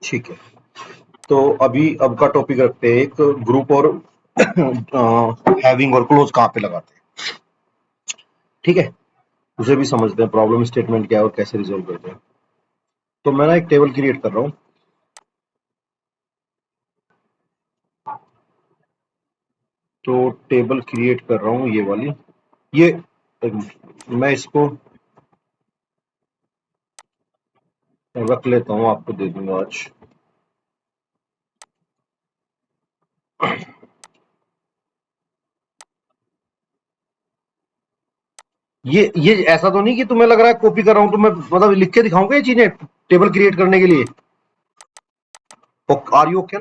ठीक है, तो अभी अब का टॉपिक रखते हैं, एक ग्रुप और हैविंग और क्लोज कहाँ पे लगाते हैं। ठीक है, उसे भी समझते हैं, प्रॉब्लम स्टेटमेंट क्या है और कैसे रिजोल्व करते हैं। तो मैं ना एक टेबल क्रिएट कर रहा हूँ। तो टेबल क्रिएट कर रहा हूँ ये वाली, ये मैं इसको रख लेता हूँ, आपको दे दूंगा आज। ये ऐसा तो नहीं कि तुम्हें लग रहा है कॉपी कर रहा हूँ, तो मैं मतलब लिख के दिखाऊंगा ये चीजें टेबल क्रिएट करने के लिए। Are you okay?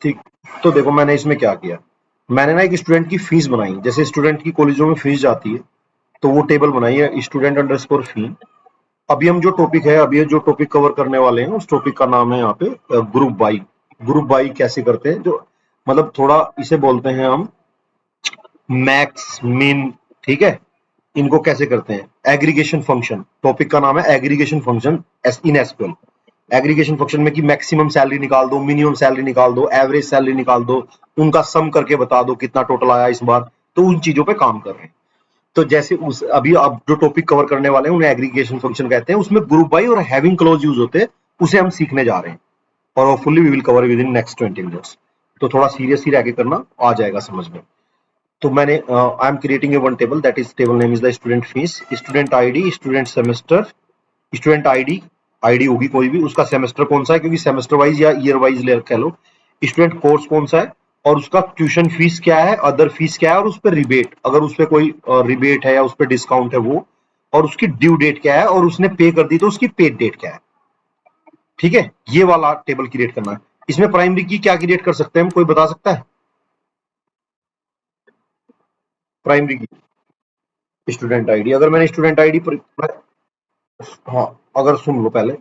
ठीक। तो देखो मैंने इसमें क्या किया, मैंने ना एक स्टूडेंट की फीस बनाई, जैसे स्टूडेंट की कॉलेजों में फीस जाती है, तो वो टेबल बनाई है, स्टूडेंट अंडरस्कोर फी। अभी हम जो टॉपिक है, अभी जो टॉपिक कवर करने वाले हैं, उस टॉपिक का नाम है यहाँ पे ग्रुप बाई। ग्रुप बाई कैसे करते हैं, जो मतलब थोड़ा इसे बोलते हैं हम मैक्स मिन। ठीक है, इनको कैसे करते हैं, एग्रीगेशन फंक्शन। टॉपिक का नाम है aggregation function in SQL. Aggregation function में कि मैक्सिमम सैलरी निकाल दो, मिनिमम सैलरी निकाल दो, एवरेज सैलरी निकाल दो, उनका सम करके बता दो कितना टोटल आया इस बार। तो उन चीजों पे काम कर रहे हैं। तो जैसे उस अभी आप जो टॉपिक कवर करने वाले हैं उन्हें एग्रीगेशन फंक्शन कहते हैं, उसमें ग्रुप बाई और हैविंग क्लॉज यूज होते हैं, उसे हम सीखने जा रहे हैं। और hopefully we will cover within next 20 minutes. तो थोड़ा सीरियस ही रह के करना, आ जाएगा समझ में। तो मैंने I am creating a one table, that is table name is the student fees, student ID, student semester, student ID, ID होगी कोई भी, उसका सेमेस्टर कौन सा है, क्योंकि सेमेस्टर वाइज या ईयर वाइज ले कह लो, स्टूडेंट कोर्स कौन सा है, और उसका ट्यूशन फीस क्या है, अदर फीस क्या है, और उस पर रिबेट, अगर उस पर कोई रिबेट है या उस पर डिस्काउंट है वो, और उसकी ड्यू डेट क्या है, और उसने पे कर दी तो उसकी पेड डेट क्या है। ठीक है, ये वाला टेबल क्रिएट करना है। इसमें प्राइमरी की क्या क्रिएट कर सकते हैं हम, कोई बता सकता है? प्राइमरी की स्टूडेंट आईडी, अगर मैंने स्टूडेंट आईडी, हाँ, अगर सुन लो पहले,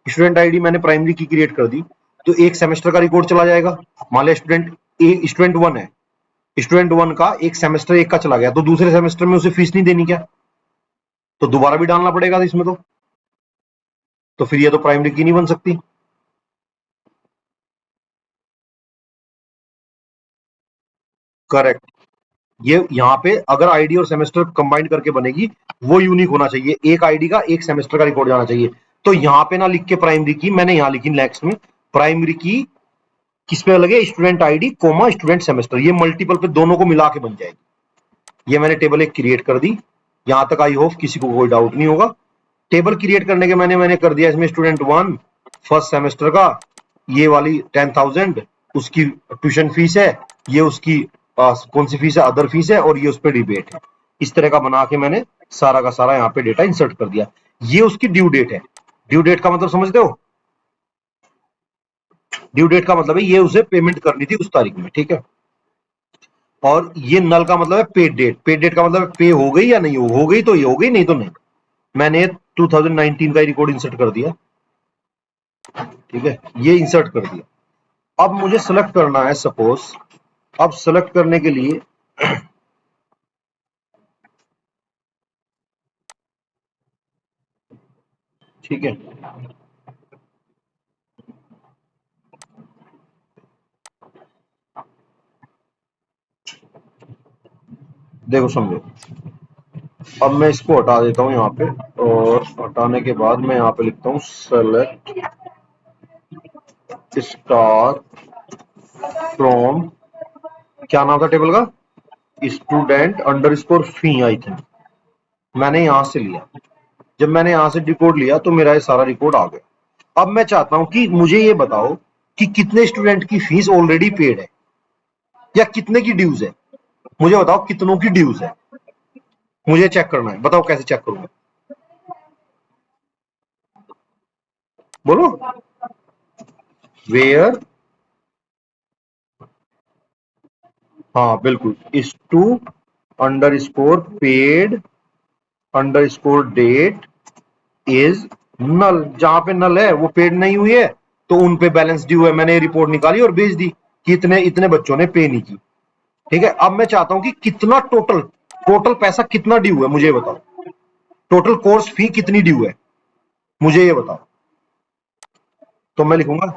स्टूडेंट आईडी मैंने प्राइमरी की क्रिएट कर दी, तो एक सेमेस्टर का रिकॉर्ड चला जाएगा। मान लिया स्टूडेंट ए, स्टूडेंट वन है, स्टूडेंट वन का एक सेमेस्टर एक का चला गया, तो दूसरे सेमेस्टर में उसे फीस नहीं देनी क्या? तो दोबारा भी डालना पड़ेगा इसमें। तो फिर ये तो प्राइमरी की नहीं बन सकती। करेक्ट। ये यहाँ पे अगर आईडी और सेमेस्टर कंबाइन करके बनेगी, वो यूनिक होना चाहिए, एक आईडी का एक सेमेस्टर का रिकॉर्ड जाना चाहिए। तो यहाँ पे ना लिख के प्राइमरी की, मैंने यहाँ लिखी नेक्स्ट में प्राइमरी की किस पे लगे, student ID comma student semester, ये मल्टीपल पे दोनों को मिला के बन जाएगी। ये मैंने टेबल एक क्रिएट कर दी। यहां तक आई होप किसी को कोई डाउट नहीं होगा। टेबल क्रिएट करने के मैंने कर दिया इसमें स्टूडेंट वन फर्स्ट सेमेस्टर का, ये वाली 10,000 उसकी ट्यूशन फीस है, ये उसकी कौन सी फीस है, अदर फीस है, और ये उस पर रिबेट है। इस तरह का बना के मैंने सारा का सारा यहाँ पे डेटा इंसर्ट कर दिया। ये उसकी ड्यू डेट है। ड्यू डेट का मतलब समझते हो? ड्यू डेट का मतलब है ये उसे पेमेंट करनी थी उस तारीख में। ठीक है, और ये नल का मतलब है पेड डेट, पेड डेट का मतलब पे हो गई या नहीं, हो गई तो ये हो गई, नहीं तो नहीं। मैंने 2019 का रिकॉर्ड इंसर्ट कर दिया। ठीक है, ये इंसर्ट कर दिया। अब मुझे सेलेक्ट करना है सपोज, अब सेलेक्ट करने के लिए ठीक है, देखो समझो, अब मैं इसको हटा देता हूं यहाँ पे, और हटाने के बाद मैं यहाँ पे लिखता हूँ सेलेक्ट स्टार फ्रॉम, क्या नाम था टेबल का, student under score fee, I think मैंने यहां से लिया। जब मैंने यहां से रिकॉर्ड लिया तो मेरा ये सारा रिकॉर्ड आ गया। अब मैं चाहता हूं कि मुझे ये बताओ कि कितने स्टूडेंट की फीस ऑलरेडी पेड है, या कितने की ड्यूज है। मुझे बताओ कितनों की ड्यूज है, मुझे चेक करना है, बताओ कैसे चेक करूंगा, बोलो। वेयर, हाँ बिल्कुल, is to underscore paid underscore date is null, जहां पे नल है वो पेड नहीं हुई है, तो उन पे बैलेंस ड्यू है। मैंने रिपोर्ट निकाली और भेज दी कि इतने इतने बच्चों ने पे नहीं की। ठीक है, अब मैं चाहता हूं कि कितना टोटल, टोटल पैसा कितना ड्यू है, मुझे बताओ। टोटल कोर्स फी कितनी ड्यू है, मुझे ये बताओ। तो मैं लिखूंगा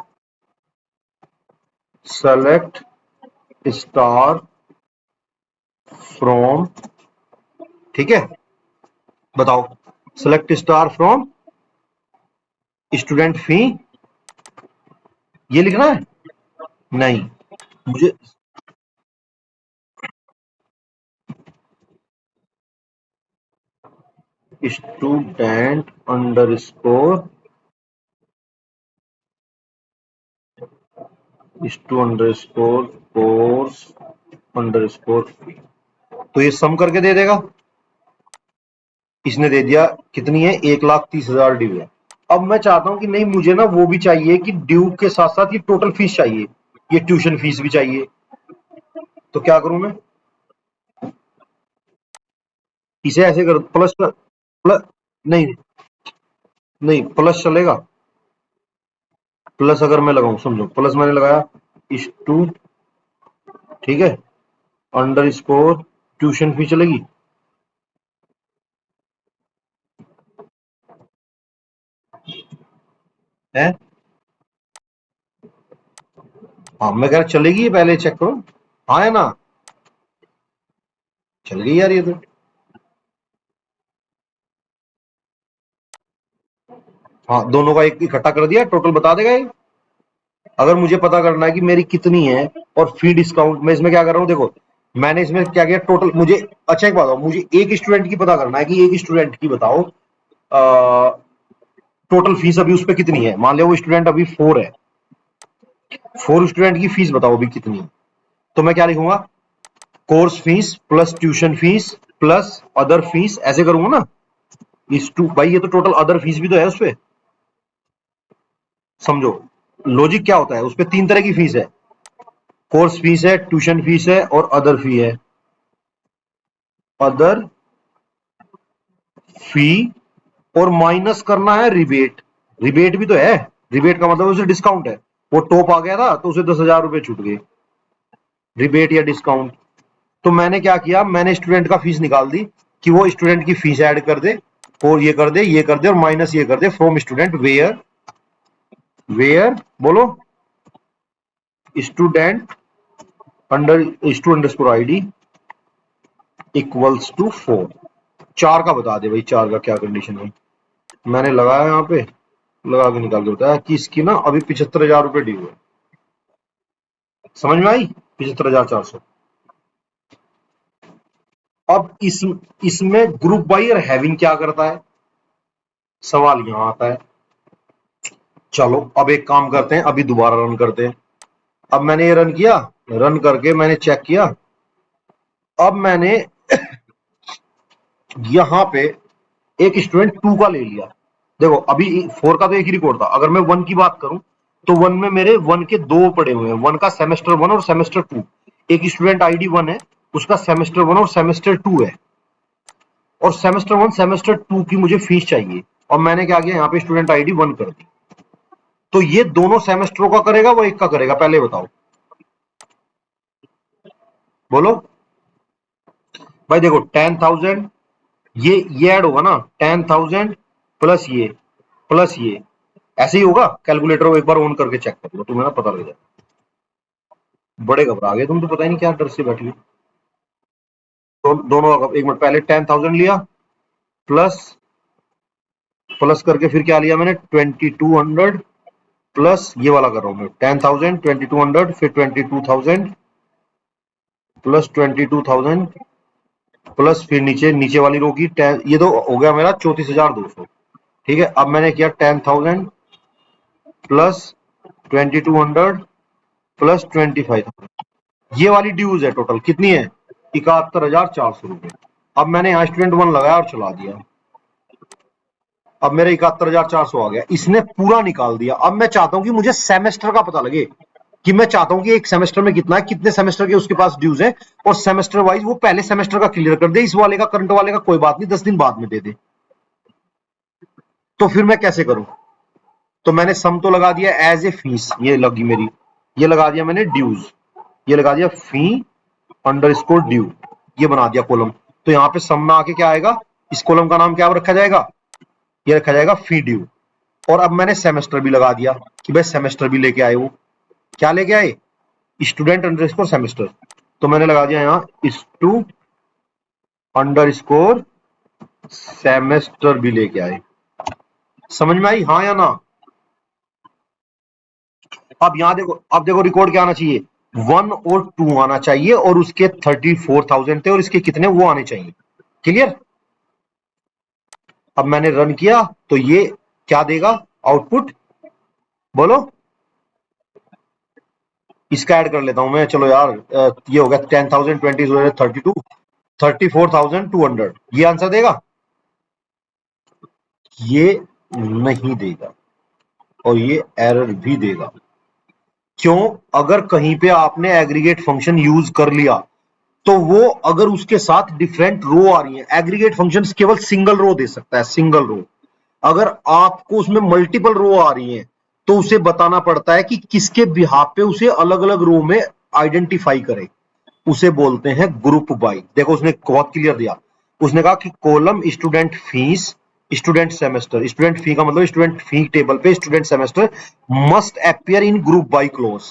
सेलेक्ट स्टार फ्रॉम, ठीक है, बताओ, select star from student fee, ये लिखना है? नहीं, मुझे student underscore, stu underscore course underscore, तो ये सम करके दे देगा। इसने दे दिया, कितनी है, 1,30,000 ड्यू है। अब मैं चाहता हूं कि नहीं, मुझे ना वो भी चाहिए कि ड्यू के साथ साथ ये टोटल फीस चाहिए, ये ट्यूशन फीस भी चाहिए। तो क्या करूं मैं, इसे ऐसे कर, प्लस प्लस, नहीं नहीं, प्लस चलेगा। प्लस अगर मैं लगाऊं, समझो, प्लस मैंने लगाया इस टू, ठीक है, अंडर स्कोर ट्यूशन फी चलेगी। है, हाँ मैं कह रहा चलेगी, पहले चेक करो। हाँ है ना, चल गई यार ये तो। हाँ, दोनों का एक इकट्ठा कर दिया, टोटल बता देगा ये। अगर मुझे पता करना है कि मेरी कितनी है और फी डिस्काउंट, मैं इसमें क्या कर रहा हूँ, देखो मैंने इसमें क्या किया, टोटल मुझे, अच्छा एक बात बताओ, मुझे एक स्टूडेंट की पता करना है कि एक स्टूडेंट की बताओ टोटल फीस अभी उस पर कितनी है। मान लिया वो स्टूडेंट अभी 4 है, 4 स्टूडेंट की फीस बताओ अभी कितनी है। तो मैं क्या लिखूंगा, course fees plus tuition fees plus other fees, ऐसे करूंगा ना। इस टू भाई, ये तो टोटल अदर फीस भी तो है उसपे, समझो लॉजिक क्या होता है, उस पे 3 तरह की फीस है, कोर्स फीस है, ट्यूशन फीस है और अदर फी है। अदर फी, और माइनस करना है रिबेट, रिबेट भी तो है, रिबेट का मतलब उसे डिस्काउंट है, वो टॉप आ गया था तो उसे 10,000 रुपए छूट गए, रिबेट या डिस्काउंट। तो मैंने क्या किया, मैंने स्टूडेंट का फीस निकाल दी कि वो स्टूडेंट की फीस ऐड कर दे, और ये कर दे, ये कर दे, और माइनस ये कर दे फ्रॉम स्टूडेंट वेयर, वेयर बोलो, student under stu underscore ID equals to 4। 4 का बता दे भाई, 4 का क्या कंडीशन है। मैंने लगाया यहाँ पे, लगा के निकाल के बताया कि इसकी ना अभी 75,000 रुपए ड्यू है। समझ में आई, 75,400। अब इसमें ग्रुप बाई और हैविंग क्या करता है, सवाल यहां आता है। चलो अब एक काम करते हैं, अभी दोबारा रन करते हैं। अब मैंने ये रन किया, रन करके मैंने चेक किया। अब मैंने यहां पे एक स्टूडेंट 2 का ले लिया। देखो अभी 4 का तो एक ही रिकॉर्ड था, अगर मैं 1 की बात करूं तो 1 में मेरे 1 के 2 पड़े हुए हैं, 1 का सेमेस्टर 1 और सेमेस्टर 2। एक स्टूडेंट आईडी 1 है, उसका सेमेस्टर 1 और सेमेस्टर 2 है, और सेमेस्टर 1 सेमेस्टर 2 की मुझे फीस चाहिए। और मैंने क्या किया, यहाँ पे स्टूडेंट आईडी 1 कर दी। तो ये दोनों सेमेस्टरों का करेगा, वो एक का करेगा, पहले बताओ, बोलो भाई। देखो 10,000, ये ऐड होगा ना, 10,000 प्लस ये, प्लस ये, ऐसे ही होगा। कैलकुलेटर को एक बार ऑन करके चेक कर लो, तुम्हें ना पता लग जाए। बड़े घबरा गए तुम तो, पता ही नहीं क्या डर से बैठी हो। दोनों एक मिनट, पहले 10,000 लिया, प्लस, प्लस करके फिर क्या लिया मैंने, 2,200, प्लस ये वाला कर रहा हूं मैं, 10,000, 2,200, फिर 22,000, प्लस 22,000, प्लस फिर नीचे नीचे वाली रो की 10, ये तो हो गया मेरा 34,200। ठीक है, अब मैंने किया 10,000 प्लस 2,200 प्लस 25,000, ये वाली ड्यूज है टोटल कितनी है, 71,400 रुपए। अब मैंने यहाँ स्टूडेंट 1 लगाया और चला दिया, अब मेरे 71,400 आ गया, इसने पूरा निकाल दिया। अब मैं चाहता हूं कि मुझे सेमेस्टर का पता लगे, कि मैं चाहता हूं कि एक सेमेस्टर में कितना है, कितने सेमेस्टर के उसके पास ड्यूज है, और सेमेस्टर वाइज वो पहले सेमेस्टर का क्लियर कर दे, इस वाले का, करंट वाले का कोई बात नहीं, 10 दिन बाद में दे दे। तो फिर मैं कैसे करूं, तो मैंने सम तो लगा दिया एज ए फीस, ये लगी मेरी, ये लगा दिया मैंने ड्यूज, ये लगा दिया फी अंडर स्कोर ड्यू, ये बना दिया कॉलम। तो यहाँ पे सम में आके क्या आएगा, इस कॉलम का नाम क्या रखा जाएगा, ये रखा जाएगा फी ड्यू। और अब मैंने सेमेस्टर भी लगा दिया कि भाई सेमेस्टर भी लेके आए, वो क्या लेके आए, स्टूडेंट अंडरस्कोर सेमेस्टर। तो मैंने लगा दिया यहां स्टू अंडरस्कोर सेमेस्टर भी लेके आए। समझ में आई हाँ या ना? अब यहां देखो, अब देखो रिकॉर्ड क्या आना चाहिए, 1 और 2 आना चाहिए, और उसके 34,000 थे और इसके कितने वो आने चाहिए। क्लियर? अब मैंने रन किया तो ये क्या देगा आउटपुट, बोलो। इसका ऐड कर लेता हूं मैं, चलो यार, ये हो गया 10,000, 32, 34,200, ये आंसर देगा? ये नहीं देगा, और ये एरर भी देगा। क्यों? अगर कहीं पे आपने एग्रीगेट फंक्शन यूज कर लिया, तो वो अगर उसके साथ डिफरेंट रो आ रही है, एग्रीगेट फंक्शन केवल सिंगल रो दे सकता है, सिंगल रो। अगर आपको उसमें मल्टीपल रो आ रही है, तो उसे बताना पड़ता है कि किसके बिहाफ पे उसे अलग अलग रो में आइडेंटिफाई करे। उसे बोलते हैं ग्रुप बाई। देखो उसने बहुत क्लियर दिया, उसने कहा कि column student fees, student semester, student fee का मतलब स्टूडेंट फी टेबल पे student semester must appear in group by clause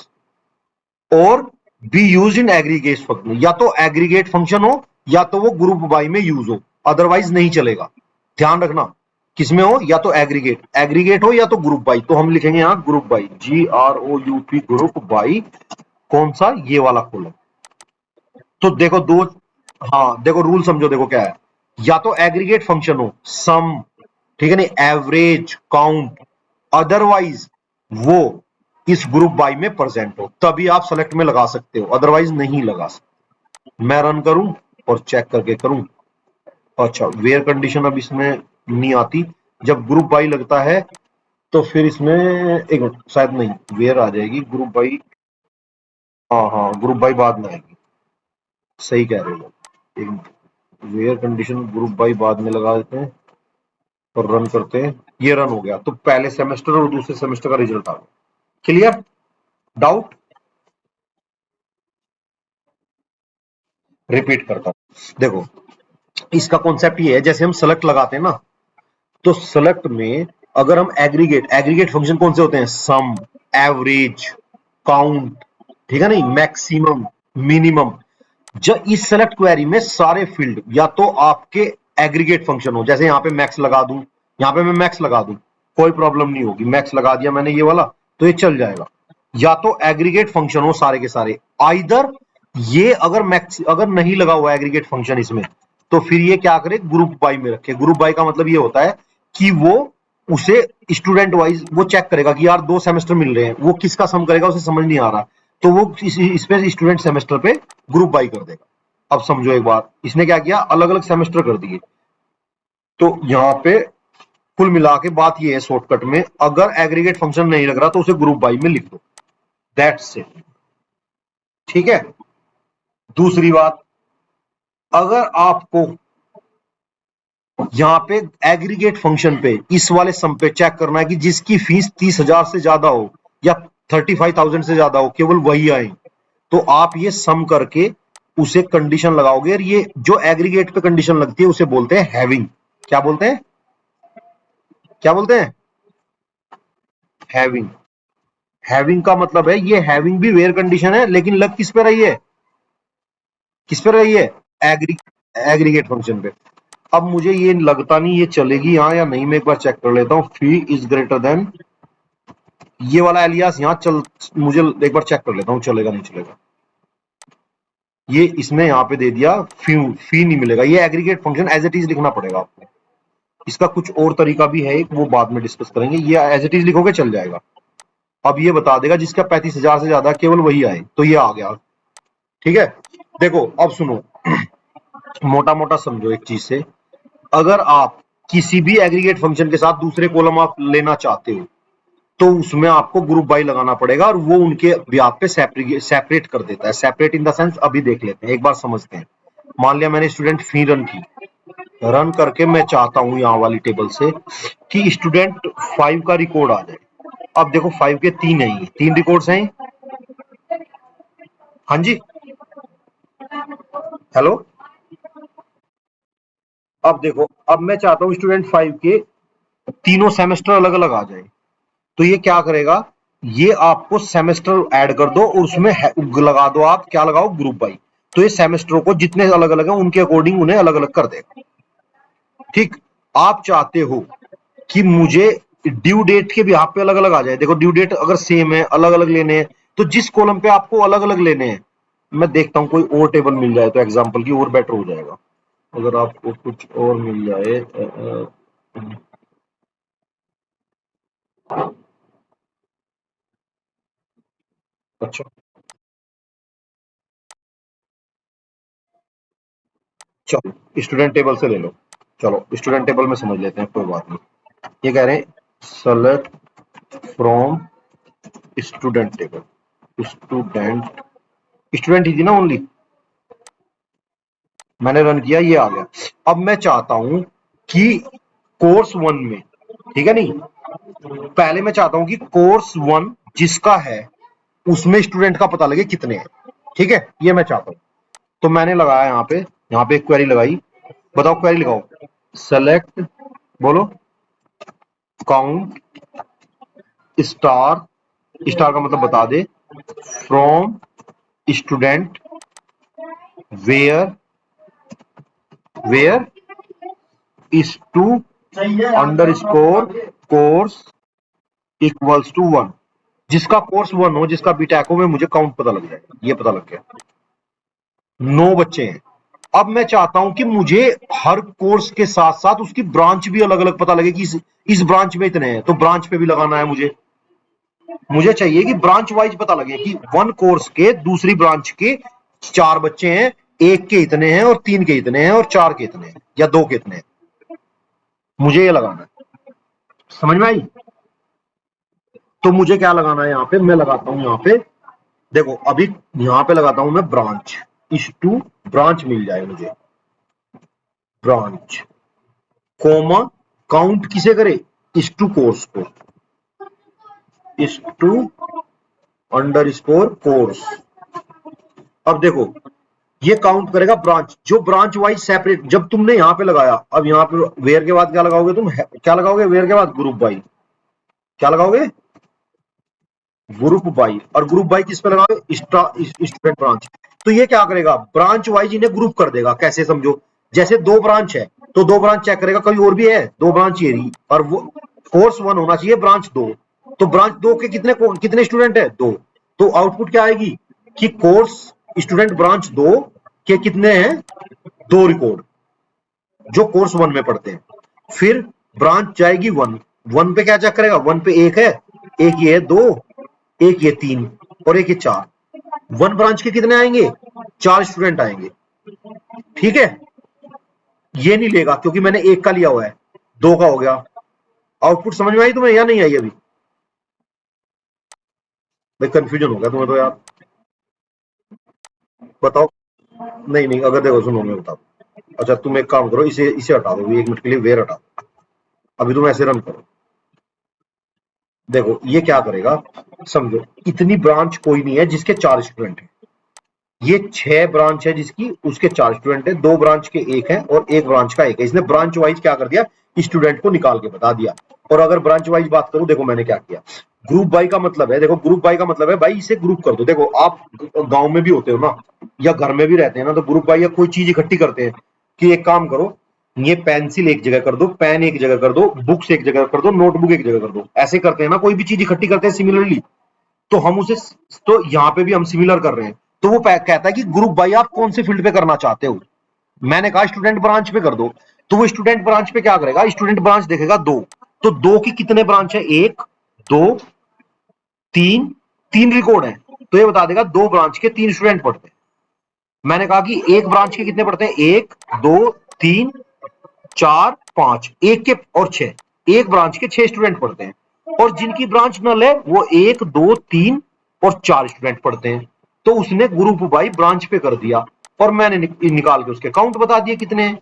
और be use in aggregate function. या तो एग्रीगेट फंक्शन हो या तो वो ग्रुप बाई में यूज हो, अदरवाइज नहीं चलेगा। ध्यान रखना, किसमें हो, या तो एग्रीगेट एग्रीगेट हो या तो ग्रुप बाई। तो हम लिखेंगे यहां group by, GROUP group by, कौन सा, ये वाला कॉलम। तो देखो दो, हाँ देखो रूल समझो, देखो क्या है, या तो एग्रीगेट फंक्शन हो, सम, ठीक है, नहीं एवरेज, काउंट, अदरवाइज वो इस ग्रुप बाई में प्रेजेंट हो, तभी आप सेलेक्ट में लगा सकते हो, अदरवाइज नहीं लगा सकते। मैं रन करूं और चेक करके करूं। अच्छा, वेयर कंडीशन अब इसमें नहीं आती, जब ग्रुप बाई लगता है तो फिर इसमें एक मिनट, शायद नहीं वेयर आ जाएगी, ग्रुप बाई, हाँ हाँ ग्रुप बाई बाद में आएगी, सही कह रहे हो। एक वेयर कंडीशन ग्रुप बाई बाद में लगा देते हैं और रन करते हैं। ये रन हो गया, तो पहले सेमेस्टर और दूसरे सेमेस्टर का रिजल्ट आ गया। क्लियर? डाउट? रिपीट करता हूं, देखो इसका कॉन्सेप्ट ये है, जैसे हम सेलेक्ट लगाते हैं ना, तो सेलेक्ट में अगर हम एग्रीगेट, एग्रीगेट फंक्शन कौन से होते हैं, सम, एवरेज, काउंट, ठीक है नहीं, मैक्सिमम, मिनिमम। जब इस सेलेक्ट क्वेरी में सारे फील्ड या तो आपके एग्रीगेट फंक्शन हो, जैसे यहां पे मैक्स लगा दूं, यहां पे मैं मैक्स लगा दूं, कोई प्रॉब्लम नहीं होगी, मैक्स लगा दिया मैंने ये वाला, तो ये चल जाएगा। या तो एग्रीगेट फंक्शन हो सारे के सारे, आइदर ये अगर मैक्स, अगर नहीं लगा हुआ एग्रीगेट फंक्शन इसमें, तो फिर ये क्या करे, ग्रुप बाई में रखे। ग्रुप बाई का मतलब ये होता है कि वो उसे स्टूडेंट वाइज वो चेक करेगा कि यार 2 सेमेस्टर मिल रहे हैं, वो किसका सम करेगा उसे समझ नहीं आ रहा, तो वो इस पे स्टूडेंट सेमेस्टर पे ग्रुप बाई कर देगा। अब समझो एक बात, इसने क्या किया, अलग अलग सेमेस्टर कर दिए। तो यहाँ पे कुल मिला के बात ये है शॉर्टकट में, अगर एग्रीगेट फंक्शन नहीं लग रहा तो उसे ग्रुप बाई में लिख दो, दैट्स इट। ठीक है? दूसरी बात, अगर आपको यहाँ पे एग्रीगेट फंक्शन पे इस वाले सम पे चेक करना है कि जिसकी फीस 30,000 से ज्यादा हो या 35,000 से ज्यादा हो, केवल वही आए, तो आप ये सम करके उसे कंडीशन लगाओगे, और ये जो एग्रीगेट पे कंडीशन लगती है उसे बोलते हैं हैविंग। क्या बोलते हैं, क्या बोलते हैं, हैविंग। हैविंग का मतलब है, ये हैविंग भी वेयर कंडीशन है, लेकिन लग किस पे रही है, किस पे रही है, एग्री एग्रीगेट फंक्शन पे। अब मुझे ये लगता नहीं ये चलेगी यहां या नहीं, मैं एक बार चेक कर लेता हूं, फी इज ग्रेटर देन, ये वाला एलियास यहाँ चल, मुझे एक बार चेक कर लेता हूँ चलेगा नहीं चलेगा। ये इसने यहाँ पे दे दिया फी, फी नहीं मिलेगा, ये aggregate function as it is लिखना पड़ेगा आपको। इसका कुछ और तरीका भी है, वो बाद में डिस्कस करेंगे, ये एज इट इज लिखोगे चल जाएगा। अब ये बता देगा जिसका 35,000 से ज्यादा केवल वही आए, तो ये आ गया। ठीक है? देखो अब सुनो, मोटा मोटा समझो एक चीज से, अगर आप किसी भी एग्रीगेट फंक्शन के साथ दूसरे कॉलम आप लेना चाहते हो, तो उसमें आपको ग्रुप बाई लगाना पड़ेगा, और वो उनके ब्याह पे सेपरेट कर देता है। सेपरेट इन द सेंस, अभी देख लेते हैं, एक बार समझते हैं। मान लिया मैंने स्टूडेंट फी रन की, रन करके मैं चाहता हूं यहां वाली टेबल से कि स्टूडेंट 5 का रिकॉर्ड आ जाए। अब देखो 5 के 3 है, 3 रिकॉर्ड्स हैं। हाँ जी, हेलो। अब देखो, अब मैं चाहता हूं स्टूडेंट 5 के तीनों सेमेस्टर अलग अलग आ जाए, तो ये क्या करेगा, ये आपको सेमेस्टर ऐड कर दो और उसमें लगा दो, आप क्या लगाओ, ग्रुप बाई। तो ये सेमेस्टरों को जितने अलग अलग है उनके अकॉर्डिंग उन्हें अलग अलग कर देगा। ठीक। आप चाहते हो कि मुझे ड्यू डेट के भी यहाँ पे अलग अलग आ जाए, देखो ड्यू डेट अगर सेम है, अलग अलग लेने हैं, तो जिस कॉलम पे आपको अलग अलग लेने हैं, मैं देखता हूँ कोई और टेबल मिल जाए तो एग्जाम्पल की और बेटर हो जाएगा। अगर आपको कुछ और मिल जाए अच्छा, चलो स्टूडेंट टेबल से ले लो। चलो स्टूडेंट टेबल में समझ लेते हैं, कोई बात नहीं। ये कह रहे हैं select from student table, student, student ही थी ना ओनली, मैंने रन किया, ये आ गया। अब मैं चाहता हूं कि कोर्स वन में, ठीक है नहीं, पहले मैं चाहता हूं कि कोर्स वन जिसका है उसमें स्टूडेंट का पता लगे कितने हैं। ठीक है, ये मैं चाहता हूं। तो मैंने लगाया यहाँ पे एक क्वेरी लगाई। बताओ क्वेरी लगाओ, सेलेक्ट, बोलो, काउंट स्टार, स्टार का मतलब बता दे, from student where, where is to underscore course equals to one. जिसका कोर्स वन हो, जिसका बीटेक हो, में मुझे काउंट पता लग जाएगा। ये पता लग गया, 9 बच्चे हैं। अब मैं चाहता हूं कि मुझे हर कोर्स के साथ साथ उसकी ब्रांच भी अलग अलग पता लगे कि इस ब्रांच में इतने हैं, तो ब्रांच पे भी लगाना है मुझे। मुझे चाहिए कि ब्रांच वाइज पता लगे कि वन कोर्स के दूसरी ब्रांच के 4 बच्चे हैं, एक के इतने हैं और 3 के इतने हैं और 4 के इतने हैं या 2 के इतने हैं। मुझे ये लगाना है, समझ में आई। तो मुझे क्या लगाना है, यहाँ पे मैं लगाता हूं, यहाँ पे देखो अभी यहाँ पे लगाता हूं मैं ब्रांच, इस टू ब्रांच मिल जाए मुझे, ब्रांच कोमा काउंट किसे करे, इस टू कोर्स को, इस टू अंडर स्कोर कोर्स। अब देखो ये काउंट करेगा ब्रांच, जो ब्रांच वाइज सेपरेट, जब तुमने यहां पे लगाया, अब यहाँ पे वेयर के बाद क्या लगाओगे तुम, क्या लगाओगे वेयर के बाद, ग्रुप बाई, क्या लगाओगे, ग्रुप बाई। और ग्रुप बाई किस पे लगाओगे, स्टूडेंट ब्रांच। तो ये क्या करेगा, ब्रांच वाइज इन्हें ग्रुप कर देगा। कैसे समझो, जैसे 2 ब्रांच है तो 2 ब्रांच चेक करेगा, कहीं और भी है, 2 ब्रांच ये रही, और वो कोर्स वन होना चाहिए, ब्रांच 2। तो ब्रांच 2 के कितने कितने स्टूडेंट है, 2। तो आउटपुट क्या आएगी कि कोर्स स्टूडेंट ब्रांच 2 के कितने हैं, 2 रिकॉर्ड, जो कोर्स वन में पढ़ते हैं। फिर ब्रांच जाएगी वन, वन पे क्या चेक करेगा, वन पे एक है, एक ये है 2, एक ये 3 और एक ये 4। वन ब्रांच के कितने आएंगे, 4 स्टूडेंट आएंगे। ठीक है, ये नहीं लेगा क्योंकि मैंने एक का लिया हुआ है, 2 का हो गया। आउटपुट समझ में आई तुम्हें या नहीं आई अभी, भाई कंफ्यूजन हो गया तुम्हें तो यार, बताओ। नहीं नहीं, अगर देखो सुनो मैं बताओ। अच्छा तुम एक काम करो, इसे इसे हटा दो, 1 मिनट के लिए वेयर हटा दो। अभी तुम ऐसे रन करो, देखो ये क्या करेगा, समझो इतनी ब्रांच कोई नहीं है जिसके 4 स्टूडेंट हैं, ये 6 ब्रांच है जिसकी, उसके 4 स्टूडेंट है, 2 ब्रांच के एक है और एक ब्रांच का एक है। इसने ब्रांच वाइज क्या कर दिया, स्टूडेंट को निकाल के बता दिया। और अगर ब्रांच वाइज बात करूं, देखो मैंने क्या किया, ग्रुप बाई का मतलब है, देखो ग्रुप बाई का मतलब है भाई इसे ग्रुप कर दो। देखो आप गांव में भी होते हो ना, या घर में भी रहते हैं ना, तो ग्रुप बाई या कोई चीज इकट्ठी करते हैं कि एक काम करो, ये पेंसिल एक जगह कर दो, पेन एक जगह कर दो, बुक्स एक जगह कर दो, नोटबुक एक जगह कर दो, ऐसे करते हैं ना, कोई भी चीज इकट्ठी करते हैं सिमिलरली। तो हम उसे, तो यहाँ पे भी हम सिमिलर कर रहे हैं। तो वो कहता है कि ग्रुप बाई आप कौन से फील्ड पे करना चाहते हो, मैंने कहा स्टूडेंट ब्रांच पे कर दो। तो वो स्टूडेंट ब्रांच पे क्या करेगा, स्टूडेंट ब्रांच देखेगा 2, तो 2 की कितने ब्रांच है, 1 2 3, 3 रिकॉर्ड है, तो ये बता देगा 2 ब्रांच के 3 स्टूडेंट पढ़ते हैं। मैंने कहा कि एक ब्रांच के कितने पढ़ते हैं, 1 2 3 4 5, एक के और 6, एक ब्रांच के 6 स्टूडेंट पढ़ते हैं। और जिनकी ब्रांच नल है वो 1 2 3 और 4 स्टूडेंट पढ़ते हैं। तो उसने ग्रुप बाई ब्रांच पे कर दिया, और मैंने निकाल के उसके काउंट बता दिए कितने हैं।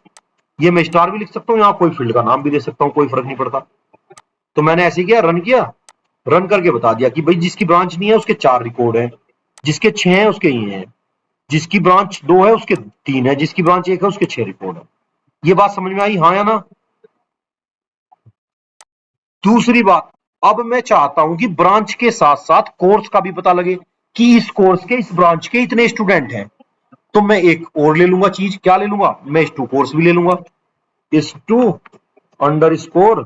ये मैं स्टार भी लिख सकता हूँ, यहाँ कोई फील्ड का नाम भी दे सकता हूँ, कोई फर्क नहीं पड़ता। तो मैंने ऐसे किया, रन किया, रन करके बता दिया कि भाई जिसकी ब्रांच नहीं है उसके 4 रिकॉर्ड है, जिसके 6 हैं उसके ये हैं, जिसकी ब्रांच 2 है उसके 3 है, जिसकी ब्रांच 1 है उसके 6 रिकॉर्ड है। ये बात समझ में आई, हाँ या ना। दूसरी बात, अब मैं चाहता हूं कि ब्रांच के साथ साथ कोर्स का भी पता लगे कि इस कोर्स के, इस ब्रांच के इतने स्टूडेंट हैं। तो मैं एक और ले लूंगा चीज, क्या ले लूंगा, मैं इस टू कोर्स भी ले लूंगा, इस टू अंडर स्कोर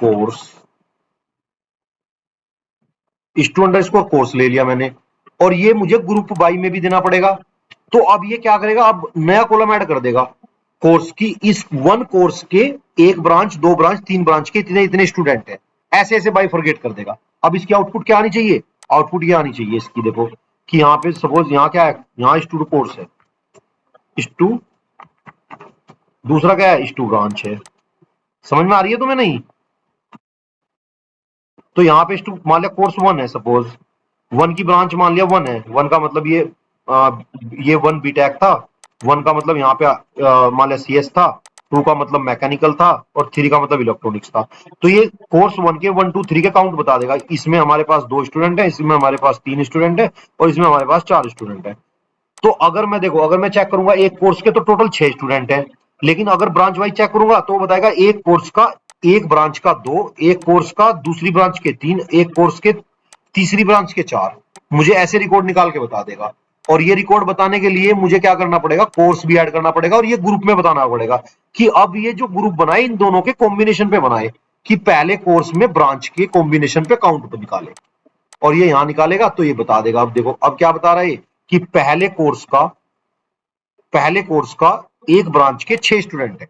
कोर्स, इस टू अंडर स्कोर कोर्स ले लिया मैंने। और ये मुझे ग्रुप बाई में भी देना पड़ेगा। तो अब ये क्या करेगा, अब नया कॉलम ऐड कर देगा कोर्स की, इस वन कोर्स के एक ब्रांच, दो ब्रांच, तीन ब्रांच के इतने इतने स्टूडेंट है, ऐसे ऐसे बाई फॉरगेट कर देगा। अब इसकी आउटपुट क्या आनी चाहिए, आउटपुट ये आनी चाहिए इसकी, देखो कि यहाँ पे सपोज यहाँ क्या है, यहाँ इस टू कोर्स है, इस टू, दूसरा क्या है, इस टू ब्रांच है। समझ में आ रही है तुम्हें नहीं? तो यहाँ पे इस टू मान लिया कोर्स वन है, सपोज वन की ब्रांच मान लिया वन है, वन का मतलब ये वन बीटेक था, वन का मतलब यहाँ पे मान लिया सीएस था, टू का मतलब मैकेनिकल था, और थ्री का मतलब इलेक्ट्रॉनिक्स था। तो ये कोर्स वन के वन टू थ्री के काउंट बता देगा, इसमें हमारे पास दो स्टूडेंट है, इसमें हमारे पास तीन स्टूडेंट है, और इसमें हमारे पास चार स्टूडेंट है। तो अगर मैं देखो, अगर मैं चेक करूंगा एक कोर्स के तो टोटल 6 स्टूडेंट हैं, लेकिन अगर ब्रांच वाइज चेक करूंगा तो बताएगा एक कोर्स का, एक ब्रांच का दो, एक कोर्स का दूसरी ब्रांच के तीन, एक कोर्स के तीसरी ब्रांच के चार। मुझे ऐसे रिकॉर्ड निकाल के बता देगा। और ये रिकॉर्ड बताने के लिए मुझे क्या करना पड़ेगा, कोर्स भी ऐड करना पड़ेगा, और ये ग्रुप में बताना पड़ेगा कि अब ये जो ग्रुप बनाए इन दोनों के कॉम्बिनेशन पे बनाए, कि पहले कोर्स में ब्रांच के कॉम्बिनेशन पे काउंट पे निकाले। और ये यहां निकालेगा तो ये बता देगा। अब देखो अब क्या बता रहा है कि पहले कोर्स का एक ब्रांच के 6 स्टूडेंट है,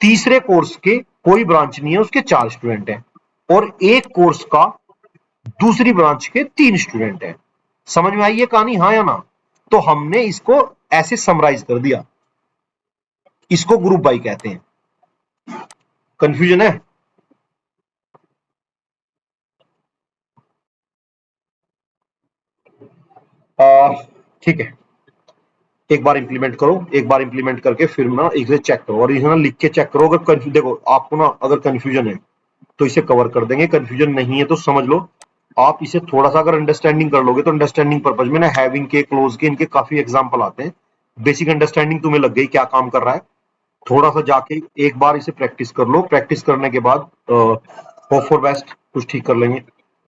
तीसरे कोर्स के कोई ब्रांच नहीं है उसके 4 स्टूडेंट हैं, और एक कोर्स का दूसरी ब्रांच के 3 स्टूडेंट हैं। समझ में आई ये कहानी, हाँ या ना? तो हमने इसको ऐसे समराइज कर दिया, इसको ग्रुप बाई कहते हैं। कंफ्यूजन है? ठीक है, एक बार इंप्लीमेंट करो, एक बार इंप्लीमेंट करके फिर ना इसे चेक करो, और इसे ना लिख के चेक करो। अगर देखो आपको ना अगर कंफ्यूजन है तो इसे कवर कर देंगे, कंफ्यूजन नहीं है तो समझ लो। आप इसे थोड़ा सा अगर अंडरस्टैंडिंग कर लोगे तो अंडरस्टैंडिंग पर्पज में ना हैविंग के, क्लोज के, इनके काफी एग्जांपल आते हैं। बेसिक अंडरस्टैंडिंग तुम्हें लग गई क्या काम कर रहा है। थोड़ा सा जाके एक बार इसे प्रैक्टिस कर लो, प्रैक्टिस करने के बाद होप फॉर बेस्ट, कुछ ठीक कर लेंगे।